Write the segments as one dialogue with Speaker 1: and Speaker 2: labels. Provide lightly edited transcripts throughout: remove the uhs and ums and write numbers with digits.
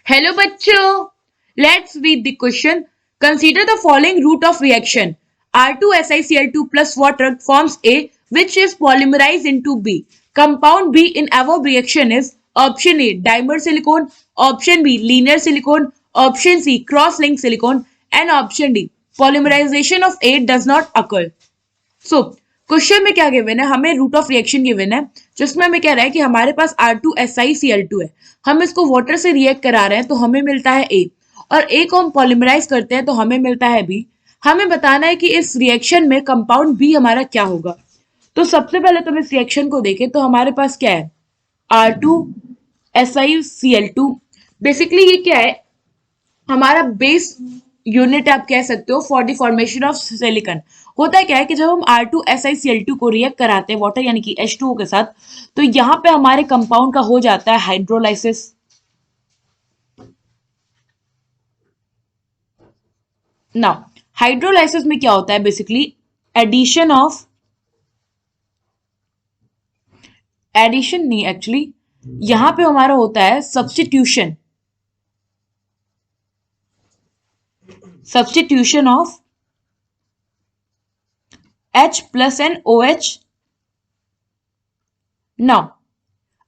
Speaker 1: Hello bachcho. Let's read the question. Consider the following route of reaction. R2SiCl2 plus water forms A, which is polymerized into B. Compound B in above reaction is option A dimer silicone, option B linear silicone, option C cross-linked silicone, and option D polymerization of A does not occur. So question में क्या given है, हमें root of reaction given है जिसमें हमें कह रहा है कि हमारे पास R2SiCl2 है, हम इसको वाटर से रिएक्ट करा रहे हैं तो हमें मिलता है A, और A को हम पॉलीमराइज करते हैं तो हमें मिलता है B। हमें बताना है कि इस रिएक्शन में कंपाउंड B हमारा क्या होगा। तो सबसे पहले तो हम इस रिएक्शन को देखें तो हमारे पास क्या है, R2SiCl2। बेसिकली ये क्या है, हमारा बेस यूनिट आप कह सकते हो for the formation of silicon. होता क्या है कि जब हम R2SiCl2 को रिएक्ट कराते हैं वाटर यानी कि H2O के साथ, तो यहाँ पे हमारे कंपाउंड का हो जाता है हाइड्रोलाइसिस। नाउ हाइड्रोलाइसिस में क्या होता है, बेसिकली एडिशन नहीं, एक्चुअली यहाँ पे हमारा होता है substitution of H plus and OH। Now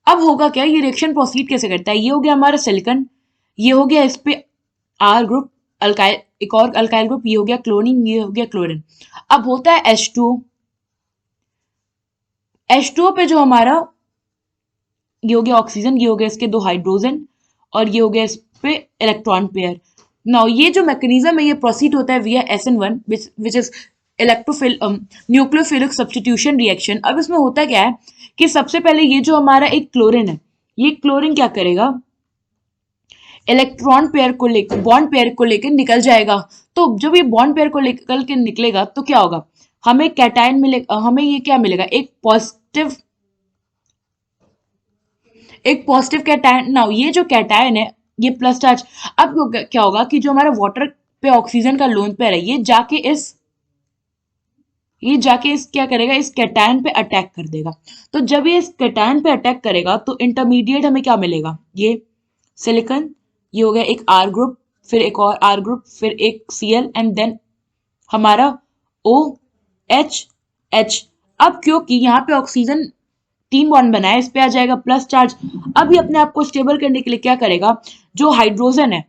Speaker 1: अब होगा क्या, ये रिएक्शन प्रोसीड कैसे करता है, ये हो गया हमारा सिलिकॉन, ये हो गया इस पे R ग्रुप अल्काइल, एक और अल्काइल ग्रुप, ये हो गया क्लोरीन, ये हो गया क्लोरीन। अब होता है H2O पे जो हमारा ये हो गया ऑक्सीजन, ये हो गया इसके दो हाइड्रोजन, और ये हो गया इस पे इलेक्ट्रॉन पेयर। नाउ ये जो मैकेनिज्म है ये प्रोसीड होता है विया SN1 which is electrophile nucleophilic substitution reaction. अब इसमें होता क्या है कि सबसे पहले ये जो हमारा एक क्लोरीन है, ये क्लोरीन क्या करेगा, इलेक्ट्रॉन पेयर को लेकर बॉन्ड पेयर को लेकर निकल जाएगा। तो जब ये बॉन्ड पेयर को लेकर के निकलेगा तो क्या होगा, हमें कैटायन मिलेगा, हमें ये क्या मिलेगा, एक पॉजिटिव कैटायन। नाउ ये जो कैटायन है ये प्लस चार्ज। अब क्या होगा कि जो हमारा वाटर पे ऑक्सीजन का लोन पेयर है ये जाके इस क्या करेगा, इस कैटायन पे अटैक कर देगा। तो जब ये इस कैटायन पे अटैक करेगा तो इंटरमीडिएट हमें क्या मिलेगा, ये सिलिकॉन, ये हो गया एक R ग्रुप, फिर एक और R ग्रुप, फिर एक Cl एंड देन हमारा OH। अब क्योंकि यहाँ पे ऑक्सीजन 3 बॉन्ड बनाया, इस पे आ जाएगा प्लस चार्ज। अब ये अपने आप को स्टेबल करने के लिए क्या करेगा, जो हाइड्रोजन है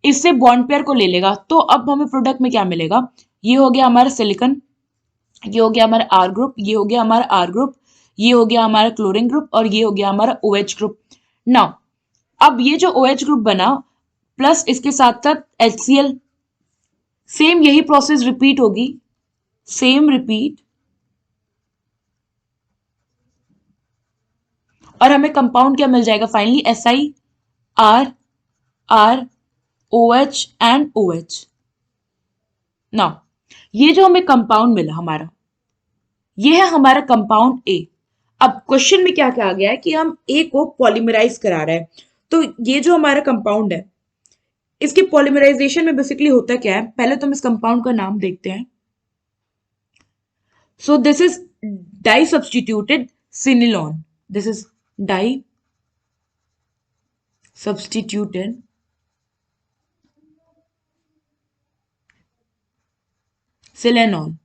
Speaker 1: इससे बॉन्ड पेयर को ले लेगा। तो अब हमें प्रोडक्ट में क्या मिलेगा, ये हो गया हमारा सिलिकॉन, ये हो गया हमारा R ग्रुप, ये हो गया हमारा R ग्रुप, ये हो गया हमारा क्लोरीन ग्रुप, और ये हो गया हमारा OH ग्रुप। नाउ अब ये जो OH ग्रुप बना प्लस इसके साथ साथ HCl, सेम यही प्रोसेस रिपीट होगी, सेम रिपीट, और हमें कंपाउंड क्या मिल जाएगा finally, Si R OH and OH। Now ये जो हमें कंपाउंड मिला हमारा, ये है हमारा कंपाउंड A। अब क्वेश्चन में क्या क्या आ गया है कि हम A को पॉलीमराइज करा रहे हैं। तो ये जो हमारा कंपाउंड है इसके पॉलीमराइजेशन में बेसिकली होता क्या है, पहले तो हम इस कंपाउंड का नाम देखते हैं। So this is disubstituted silanone, this is disubstituted silanone.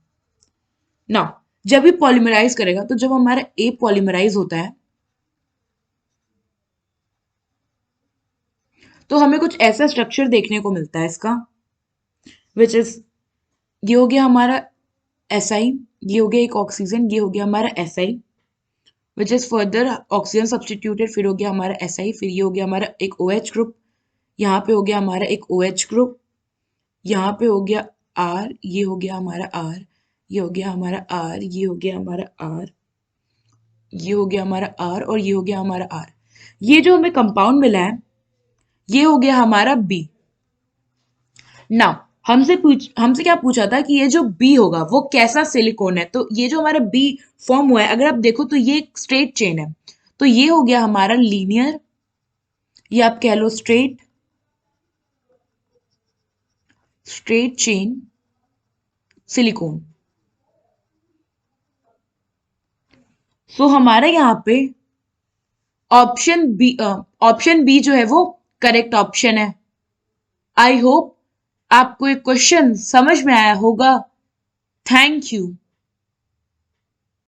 Speaker 1: Now जब भी पॉलीमराइज करेगा तो जब हमारा A पॉलीमराइज होता है तो हमें कुछ ऐसा स्ट्रक्चर देखने को मिलता है इसका, विच इज ये हो गया हमारा Si, ये हो गया एक ऑक्सीजन, ये हो गया हमारा Si, which is further oxygen substituted, फिर हो गया हमारा Si, फिर ये हो गया हमारा एक OH ग्रुप, यहाँ पे हो गया हमारा एक OH ग्रुप, यहाँ पे हो गया R, ये हो गया हमारा R, ये हो गया हमारा R, ये हो गया हमारा R, ये हो गया हमारा R, और ये हो गया हमारा R। ये जो हमें कंपाउंड मिला है ये हो गया हमारा B। नाउ हमसे क्या पूछा था कि ये जो B होगा वो कैसा सिलिकॉन है। तो ये जो हमारा B फॉर्म हुआ है अगर आप देखो तो ये एक स्ट्रेट चेन है, तो ये हो गया हमारा लीनियर, ये आप कह लो स्ट्रेट चेन सिलिकॉन। सो हमारे यहाँ पे ऑप्शन बी जो है वो करेक्ट ऑप्शन है। आई होप आपको ये क्वेश्चन समझ में आया होगा। Thank you.